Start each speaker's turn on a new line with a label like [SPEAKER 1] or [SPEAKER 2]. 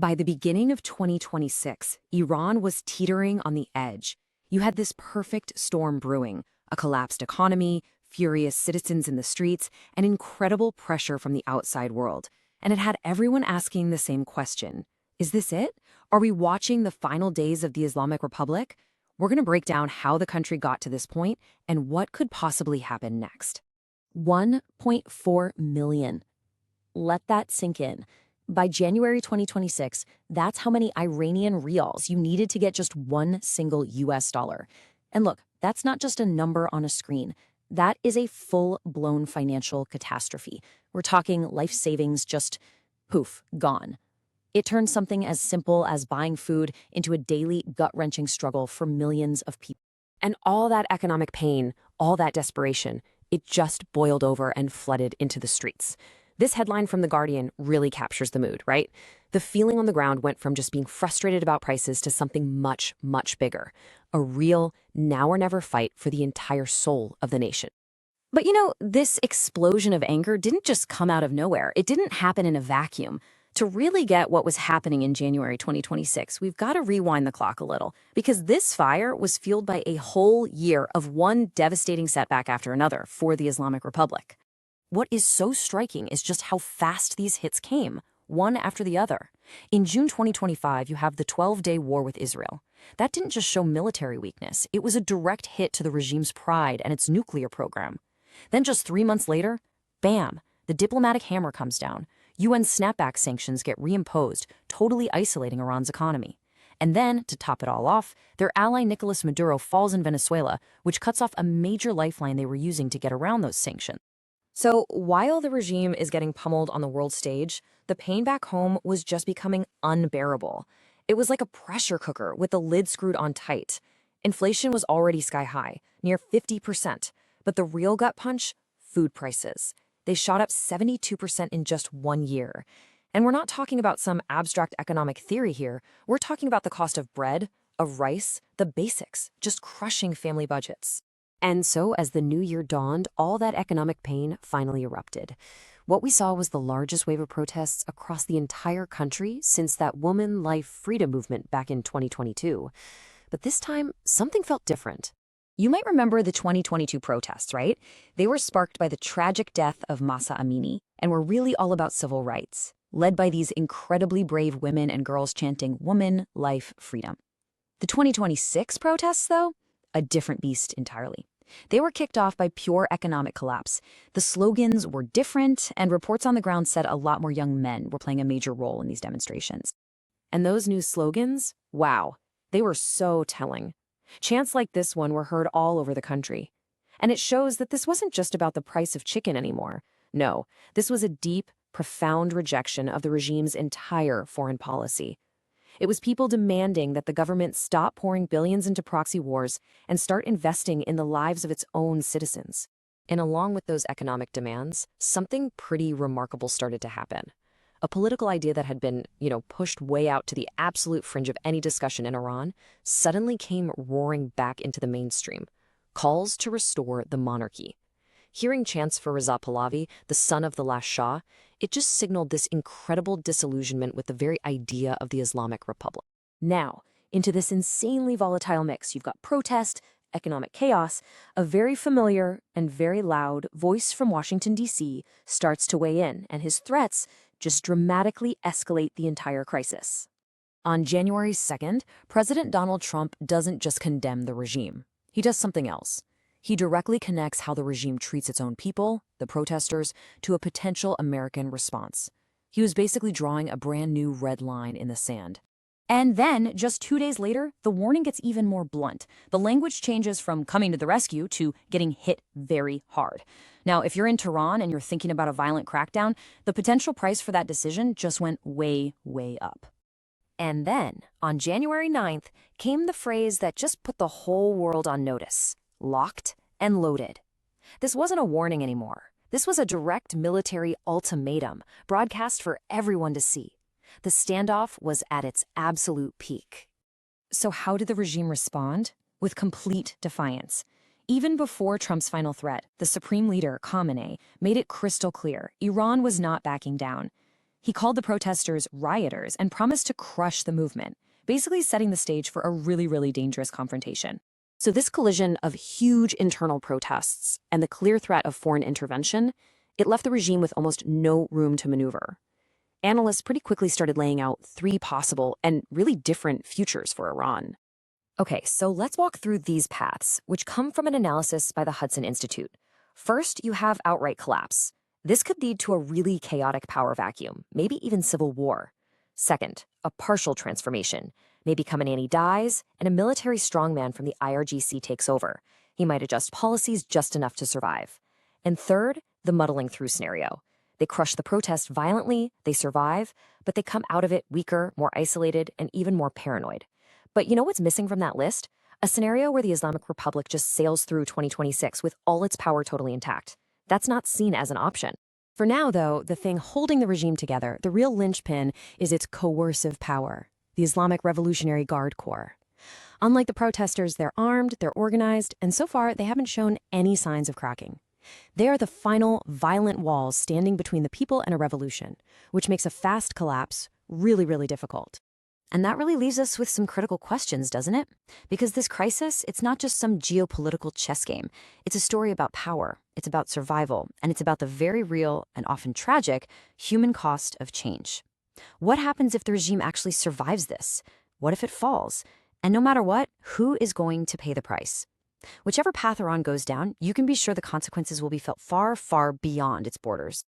[SPEAKER 1] By the beginning of 2026, Iran was teetering on the edge. You had this perfect storm brewing, a collapsed economy, furious citizens in the streets, and incredible pressure from the outside world. And it had everyone asking the same question. Is this it? Are we watching the final days of the Islamic Republic? We're going to break down how the country got to this point and what could possibly happen next. 1.4 million. Let that sink in. By January 2026, that's how many Iranian rials you needed to get just one single US dollar. And look, that's not just a number on a screen. That is a full-blown financial catastrophe. We're talking life savings just, poof, gone. It turned something as simple as buying food into a daily gut-wrenching struggle for millions of people. And all that economic pain, all that desperation, it just boiled over and flooded into the streets. This headline from The Guardian really captures the mood, right? The feeling on the ground went from just being frustrated about prices to something much, much bigger. A real now or never fight for the entire soul of the nation. But this explosion of anger didn't just come out of nowhere. It didn't happen in a vacuum. To really get what was happening in January 2026, we've got to rewind the clock a little, because this fire was fueled by a whole year of one devastating setback after another for the Islamic Republic. What is so striking is just how fast these hits came, one after the other. In June 2025, you have the 12-day war with Israel. That didn't just show military weakness. It was a direct hit to the regime's pride and its nuclear program. Then just 3 months later, bam, the diplomatic hammer comes down. UN snapback sanctions get reimposed, totally isolating Iran's economy. And then, to top it all off, their ally Nicolas Maduro falls in Venezuela, which cuts off a major lifeline they were using to get around those sanctions. So while the regime is getting pummeled on the world stage, the pain back home was just becoming unbearable. It was like a pressure cooker with the lid screwed on tight. Inflation was already sky high, near 50%, but the real gut punch? Food prices. They shot up 72% in just 1 year. And we're not talking about some abstract economic theory here. We're talking about the cost of bread, of rice, the basics, just crushing family budgets. And so, as the new year dawned, all that economic pain finally erupted. What we saw was the largest wave of protests across the entire country since that woman life freedom movement back in 2022. But this time, something felt different. You might remember the 2022 protests, right? They were sparked by the tragic death of Mahsa Amini and were really all about civil rights, led by these incredibly brave women and girls chanting "Woman, Life, Freedom." The 2026 protests, though, a different beast entirely. They were kicked off by pure economic collapse. The slogans were different, and reports on the ground said a lot more young men were playing a major role in these demonstrations. And those new slogans, wow, they were so telling. Chants like this one were heard all over the country. And it shows that this wasn't just about the price of chicken anymore. No, this was a deep, profound rejection of the regime's entire foreign policy. It was people demanding that the government stop pouring billions into proxy wars and start investing in the lives of its own citizens. And along with those economic demands, something pretty remarkable started to happen. A political idea that had been, pushed way out to the absolute fringe of any discussion in Iran suddenly came roaring back into the mainstream. Calls to restore the monarchy. Hearing chants for Reza Pahlavi, the son of the last Shah, it just signaled this incredible disillusionment with the very idea of the Islamic Republic. Now, into this insanely volatile mix, you've got protest, economic chaos, a very familiar and very loud voice from Washington, D.C. starts to weigh in, and his threats just dramatically escalate the entire crisis. On January 2nd, President Donald Trump doesn't just condemn the regime. He does something else. He directly connects how the regime treats its own people, the protesters, to a potential American response. He was basically drawing a brand new red line in the sand. And then, just 2 days later, the warning gets even more blunt. The language changes from coming to the rescue to getting hit very hard. Now, if you're in Tehran and you're thinking about a violent crackdown, the potential price for that decision just went way, way up. And then, on January 9th, came the phrase that just put the whole world on notice. Locked and loaded. This wasn't a warning anymore. This was a direct military ultimatum, broadcast for everyone to see. The standoff was at its absolute peak. So how did the regime respond? With complete defiance. Even before Trump's final threat, the supreme leader, Khamenei, made it crystal clear Iran was not backing down. He called the protesters rioters and promised to crush the movement, basically setting the stage for a really, really dangerous confrontation. So this collision of huge internal protests and the clear threat of foreign intervention, it left the regime with almost no room to maneuver. Analysts pretty quickly started laying out three possible and really different futures for Iran. Okay, so let's walk through these paths, which come from an analysis by the Hudson Institute. First, you have outright collapse. This could lead to a really chaotic power vacuum, maybe even civil war. Second, a partial transformation. Maybe Khamenei dies, and a military strongman from the IRGC takes over. He might adjust policies just enough to survive. And third, the muddling through scenario. They crush the protest violently, they survive, but they come out of it weaker, more isolated, and even more paranoid. But you know what's missing from that list? A scenario where the Islamic Republic just sails through 2026 with all its power totally intact. That's not seen as an option. For now, though, the thing holding the regime together, the real linchpin, is its coercive power, the Islamic Revolutionary Guard Corps. Unlike the protesters, they're armed, they're organized, and so far they haven't shown any signs of cracking. They are the final, violent walls standing between the people and a revolution, which makes a fast collapse really, really difficult. And that really leaves us with some critical questions, doesn't it? Because this crisis, it's not just some geopolitical chess game. It's a story about power, it's about survival, and it's about the very real and often tragic human cost of change. What happens if the regime actually survives this? What if it falls? And no matter what, who is going to pay the price? Whichever path Iran goes down, you can be sure the consequences will be felt far, far beyond its borders.